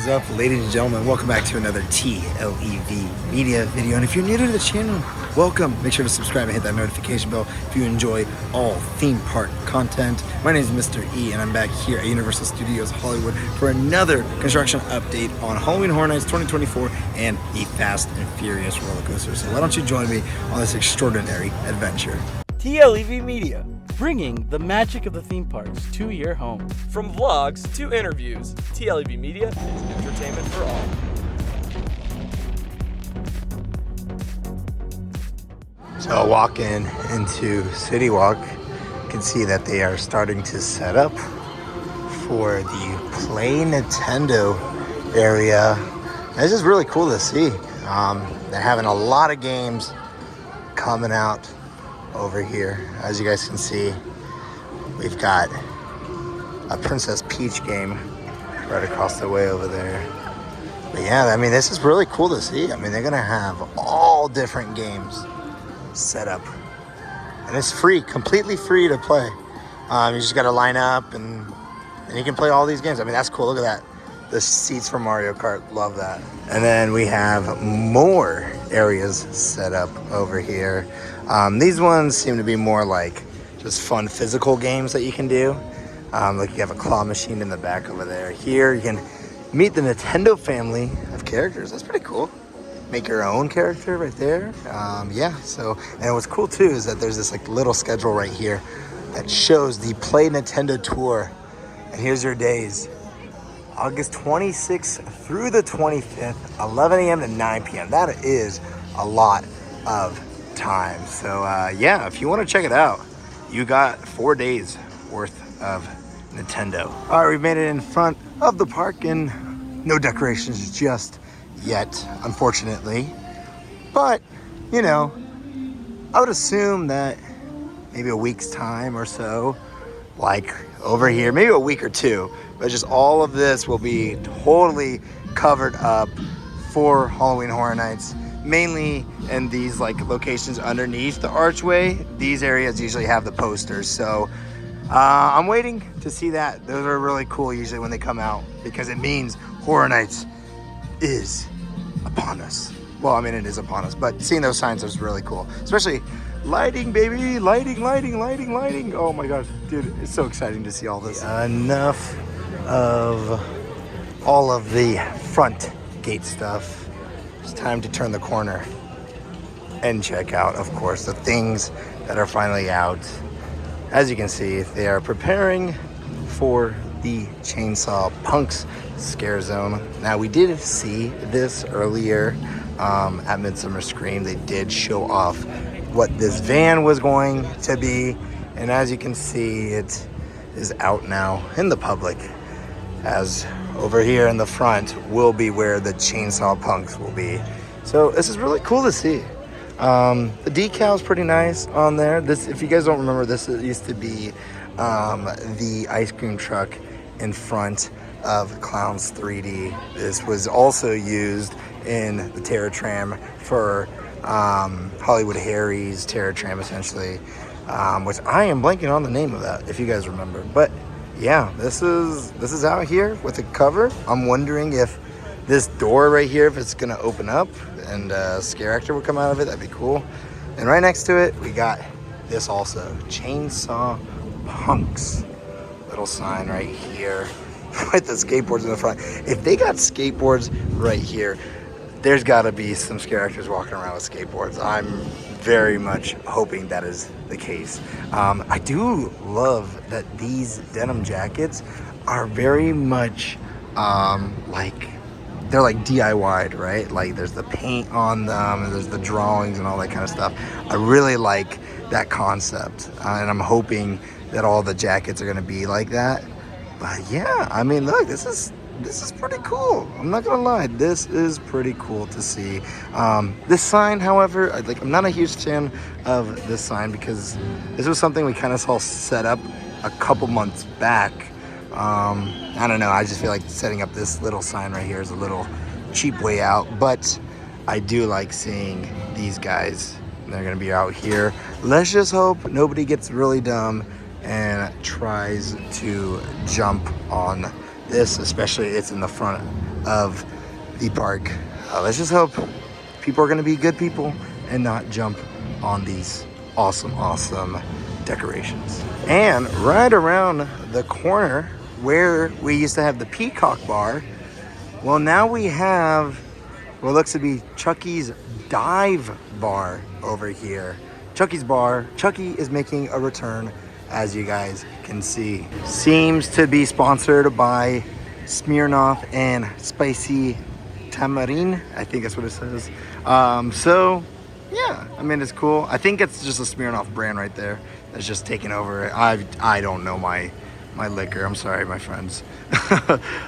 is up, ladies and gentlemen? Welcome back to another TLEV media video. And if you're new to the channel, welcome. Make sure to subscribe and hit that notification bell if you enjoy all theme park content. My name is Mr. E, and I'm back here at Universal Studios Hollywood for another construction update on Halloween Horror Nights 2024 and the Fast and Furious roller coaster. So why don't you join me on this extraordinary adventure? TLEV Media, bringing the magic of the theme parks to your home. From vlogs to interviews, TLEV Media is entertainment for all. So walking into City Walk, you can see that they are starting to set up for the Play Nintendo area. This is really cool to see. They're having a lot of games coming out over here. As you guys can see, we've got a Princess Peach game right across the way over there. But yeah, I mean, this is really cool to see. I mean, they're gonna have all different games set up, and it's free, completely free to play. You just gotta line up and you can play all these games. I mean, that's cool. Look at that, the seats for Mario Kart, love that. And then we have more areas set up over here. These ones seem to be more like just fun physical games that you can do. Like you have a claw machine in the back over there. Here you can meet the Nintendo family of characters. That's pretty cool. Make your own character right there. Yeah, so, and what's cool too is that there's this like little schedule right here that shows the Play Nintendo Tour. And here's your days. August 26th through the 25th, 11 a.m. to 9 p.m. That is a lot of time. So yeah, if you want to check it out, you got 4 days worth of Nintendo. All right, we've made it in front of the park, and no decorations just yet, unfortunately. But, you know, I would assume that maybe a week's time or so, like over here, maybe a week or two, but just all of this will be totally covered up for Halloween Horror Nights, mainly in these like locations underneath the archway. These areas usually have the posters, so I'm waiting to see that. Those are really cool usually when they come out, because it means Horror Nights is upon us. Well, I mean, it is upon us, but seeing those signs is really cool, especially lighting, baby, lighting. Oh my gosh, dude, it's so exciting to see all this. Enough of all of the front gate stuff. It's time to turn the corner and check out, of course, the things that are finally out. As you can see, they are preparing for the Chainsaw Punks scare zone. Now, we did see this earlier at Midsummer Scream. They did show off what this van was going to be, and as you can see, it is out now in the public, as over here in the front will be where the Chainsaw Punks will be. So this is really cool to see. The decal's pretty nice on there. This, if you guys don't remember, this used to be the ice cream truck in front of Clowns 3D. This was also used in the Terror Tram for Hollywood Harry's Terror Tram, essentially, which I am blanking on the name of that, if you guys remember. But yeah, this is out here with a cover. I'm wondering if this door right here, if it's gonna open up and a scare actor will come out of it. That'd be cool. And right next to it, we got this also, Chainsaw Punks. Little sign right here with the skateboards in the front. If they got skateboards right here, there's gotta be some scare actors walking around with skateboards. I'm very much hoping that is the case. I do love that these denim jackets are very much like, they're like DIY'd, right? Like there's the paint on them and there's the drawings and all that kind of stuff. I really like that concept, and I'm hoping that all the jackets are gonna be like that. But yeah, I mean, look, this is pretty cool. I'm not gonna lie, this is pretty cool to see. This sign, however, I'm not a huge fan of this sign, because this was something we kind of saw set up a couple months back. I don't know, I just feel like setting up this little sign right here is a little cheap way out, but I do like seeing these guys. They're gonna be out here. Let's just hope nobody gets really dumb and tries to jump on this, especially it's in the front of the park. Let's just hope people are gonna be good people and not jump on these awesome decorations. And right around the corner where we used to have the Peacock Bar, well, now we have what looks to be Chucky's Dive Bar over here. Chucky's Bar. Chucky is making a return, as you guys can see. Seems to be sponsored by Smirnoff and Spicy Tamarind. I think that's what it says. So yeah, I mean, it's cool. I think it's just a Smirnoff brand right there that's just taking over. I don't know my liquor. I'm sorry, my friends.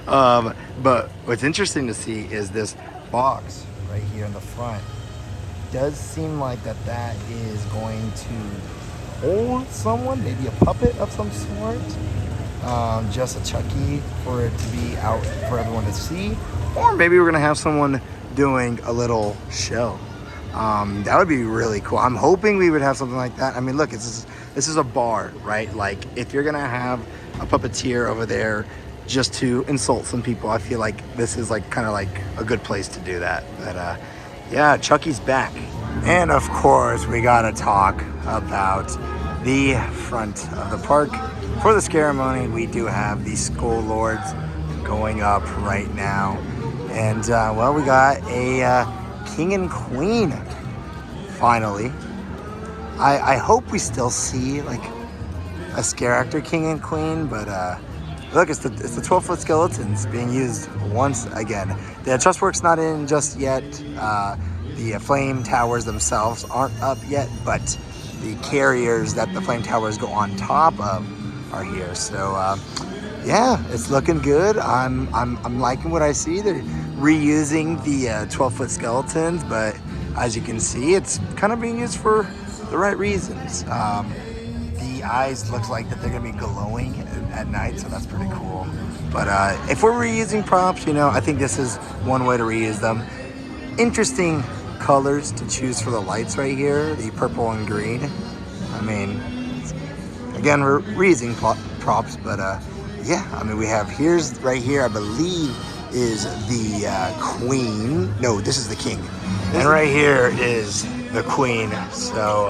But what's interesting to see is this box right here in the front. Does seem like that is going to hold someone, maybe a puppet of some sort. Just a Chucky for it to be out for everyone to see. Or maybe we're gonna have someone doing a little show. That would be really cool. I'm hoping we would have something like that. I mean, look, this is a bar, right? Like, if you're gonna have a puppeteer over there just to insult some people, I feel like this is like kind of like a good place to do that. But yeah, Chucky's back. And of course, we gotta talk about the front of the park. For the ceremony, we do have the Skool Lords going up right now. And well, we got a King and Queen, finally. I hope we still see like a scare actor King and Queen, but look, it's the 12-foot skeletons being used once again. The trusswork's not in just yet. The flame towers themselves aren't up yet, but the carriers that the flame towers go on top of are here. So yeah, it's looking good. I'm liking what I see. They're reusing the 12-foot skeletons, but as you can see, it's kind of being used for the right reasons. The eyes looks like that they're gonna be glowing at night, so that's pretty cool. But if we're reusing props, you know, I think this is one way to reuse them. Interesting colors to choose for the lights right here, the purple and green. I mean, again, we're reusing props, but yeah, I mean, we have right here, I believe, is the queen. No, this is the king. And right here is the queen. So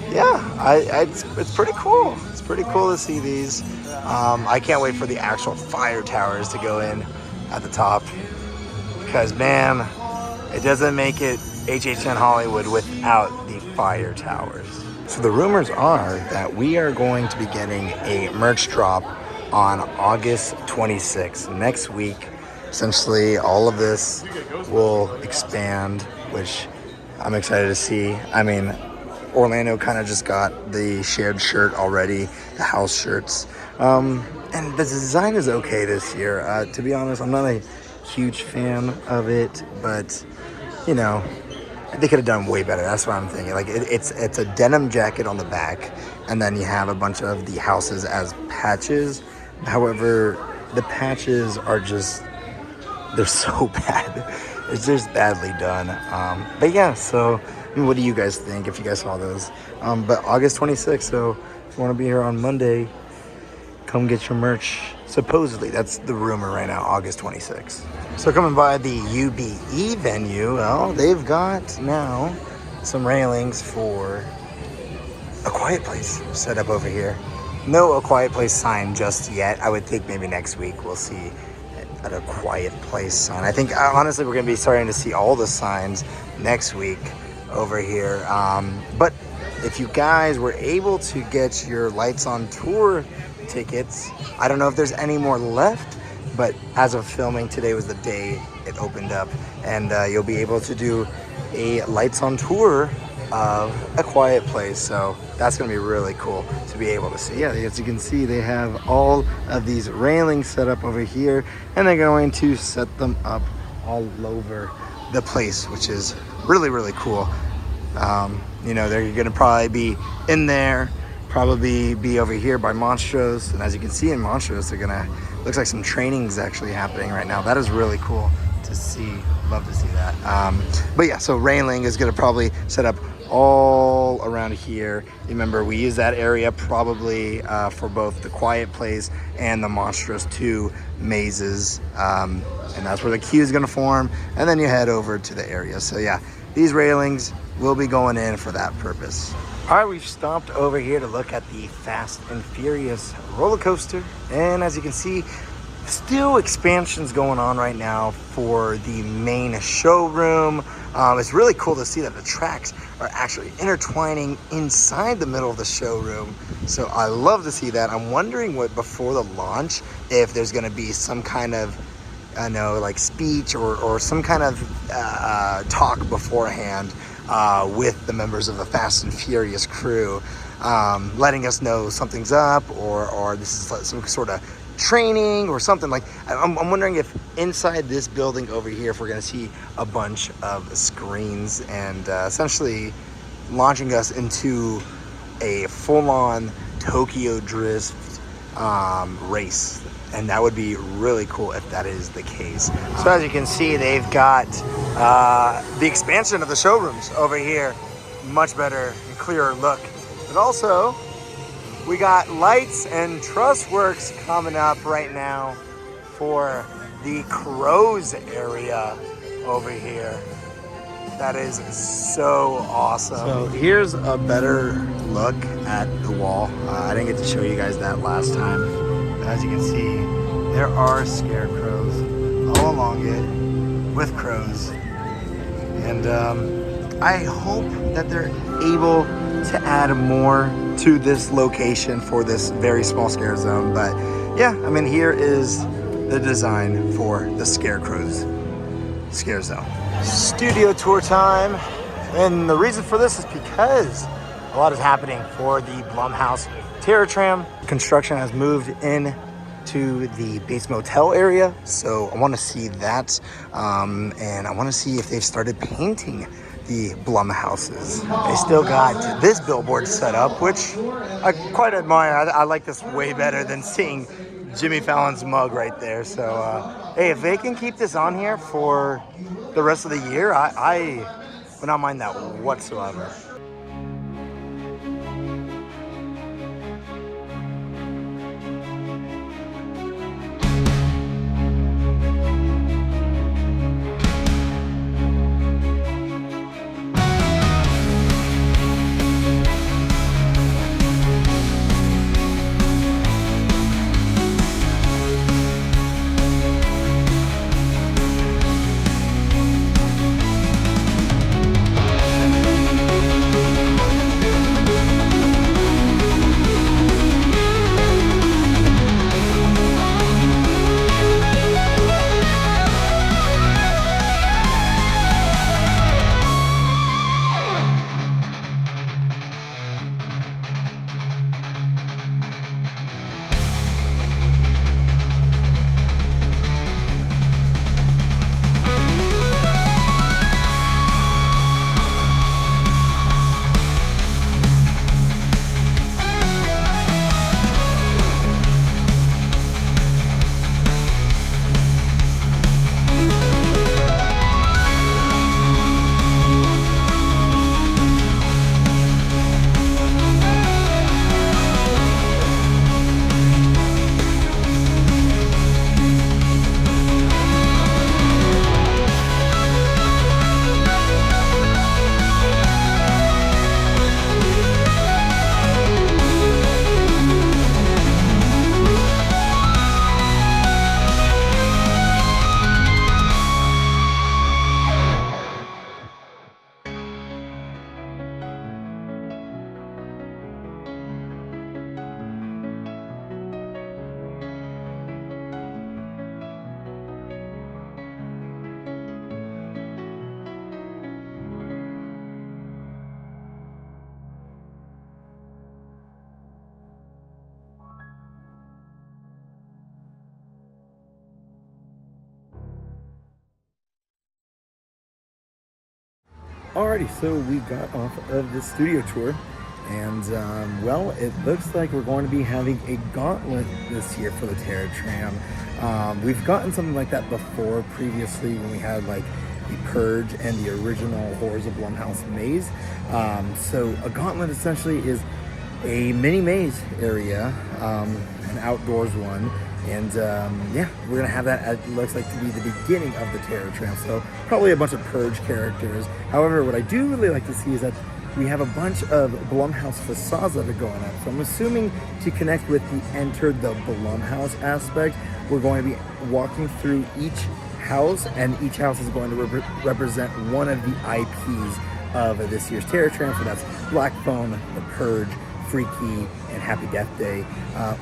yeah, it's pretty cool. It's pretty cool to see these. I can't wait for the actual fire towers to go in at the top, because man, it doesn't make it HHN Hollywood without the fire towers. So the rumors are that we are going to be getting a merch drop on August 26th, next week. Essentially, all of this will expand, which I'm excited to see. I mean, Orlando kind of just got the shared shirt already, the house shirts. And the design is okay this year. To be honest, I'm not a huge fan of it, but, you know, they could have done way better. That's what I'm thinking. Like, it's a denim jacket on the back, and then you have a bunch of the houses as patches. However, the patches are just, they're so bad. It's just badly done. But yeah, so I mean, what do you guys think if you guys saw those? But August 26th, so if you want to be here on Monday, come get your merch. Supposedly, that's the rumor right now, August 26th. So coming by the UBE venue, well, they've got now some railings for A Quiet Place set up over here. No A Quiet Place sign just yet. I would think maybe next week we'll see at A Quiet Place sign. I think honestly we're gonna be starting to see all the signs next week over here. But if you guys were able to get your Lights on Tour tickets, I don't know if there's any more left, but as of filming, today was the day it opened up, and you'll be able to do a Lights on Tour of A Quiet Place. So that's gonna be really cool to be able to see. Yeah, as you can see, they have all of these railings set up over here, and they're going to set them up all over the place, which is really, really cool. You know, they're gonna probably be in there, probably be over here by Montrose, and as you can see in Montrose, they're gonna, looks like some training is actually happening right now. That is really cool to see. Love to see that. But yeah, so railing is gonna probably set up all around here. Remember, we use that area probably for both the Quiet Place and the Monstrous 2 mazes. And that's where the queue is gonna form. And then you head over to the area. So yeah, these railings will be going in for that purpose. All right, we've stopped over here to look at the Fast and Furious roller coaster. And as you can see, still expansions going on right now for the main showroom. It's really cool to see that the tracks are actually intertwining inside the middle of the showroom. So I love to see that. I'm wondering what before the launch, if there's gonna be some kind of, I know, like speech or some kind of talk beforehand with the members of the Fast and Furious crew, letting us know something's up or this is some sort of training or something. Like I'm wondering if inside this building over here, if we're gonna see a bunch of screens and essentially launching us into a full-on Tokyo Drift race. And that would be really cool if that is the case. So as you can see, they've got the expansion of the showrooms over here. Much better and clearer look. But also, we got lights and truss works coming up right now for the Crows area over here. That is so awesome. So here's a better look at the wall. I didn't get to show you guys that last time. As you can see, there are scarecrows all along it with crows. And I hope that they're able to add more to this location for this very small scare zone. But yeah, I mean, here is the design for the Scarecrows scare zone. Studio tour time. And the reason for this is because a lot is happening for the Blumhouse Terror Tram. Construction has moved in to the base motel area, so I want to see that, and I want to see if they've started painting the Blumhouses. They still got this billboard set up, which I quite admire. I like this way better than seeing Jimmy Fallon's mug right there. So hey, if they can keep this on here for the rest of the year, I would not mind that whatsoever. Alrighty, so we got off of the studio tour, and well, it looks like we're going to be having a gauntlet this year for the Terror Tram. We've gotten something like that before previously when we had like the Purge and the original Horrors of Blumhouse maze. So a gauntlet essentially is a mini maze area, an outdoors one. And yeah, we're gonna have that, it looks like, to be the beginning of the Terror Tram. So probably a bunch of Purge characters. However, what I do really like to see is that we have a bunch of Blumhouse facades that are going up. So I'm assuming to connect with the Enter the Blumhouse aspect, we're going to be walking through each house, and each house is going to represent one of the IPs of this year's Terror Tram. So that's Black Phone, The Purge, Freaky, and Happy Death Day,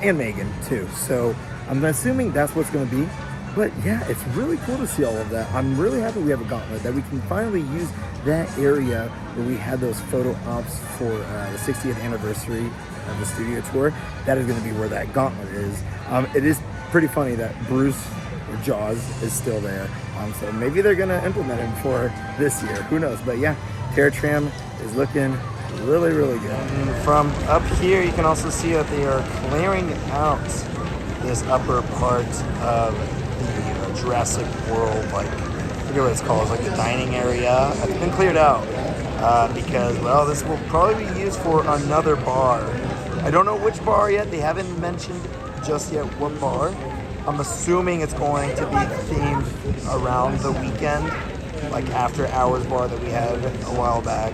and Megan too. So I'm assuming that's what's going to be. But yeah, it's really cool to see all of that. I'm really happy we have a gauntlet, that we can finally use that area where we had those photo ops for the 60th anniversary of the studio tour. That is going to be where that gauntlet is. It is pretty funny that Bruce, or Jaws, is still there. So maybe they're going to implement him for this year. Who knows? But yeah, Terror Tram is looking really, really good. And from up here, you can also see that they are clearing out this upper part of the Jurassic World, like, I forget what it's called, it's like the dining area. It's been cleared out because, well, this will probably be used for another bar. I don't know which bar yet. They haven't mentioned just yet what bar. I'm assuming it's going to be themed around the weekend, like after hours bar that we had a while back.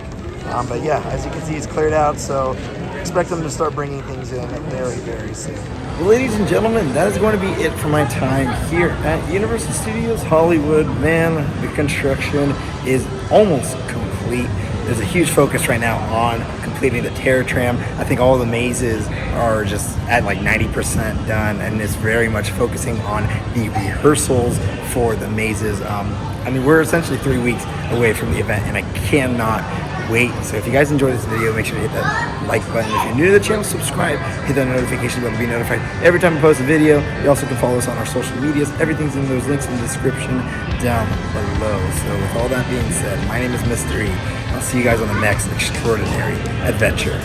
But yeah, as you can see, it's cleared out, so expect them to start bringing things in very, very soon. Well, ladies and gentlemen, that is going to be it for my time here at Universal Studios Hollywood. Man, the construction is almost complete. There's a huge focus right now on completing the Terror Tram. I think all the mazes are just at like 90% done, and it's very much focusing on the rehearsals for the mazes. I mean, we're essentially 3 weeks away from the event, and I cannot wait. So if you guys enjoyed this video, make sure to hit that like button. If you're new to the channel, subscribe, hit that notification button to be notified every time we post a video. You also can follow us on our social medias. Everything's in those links in the description down below. So with all that being said, my name is Mystery. I'll see you guys on the next extraordinary adventure.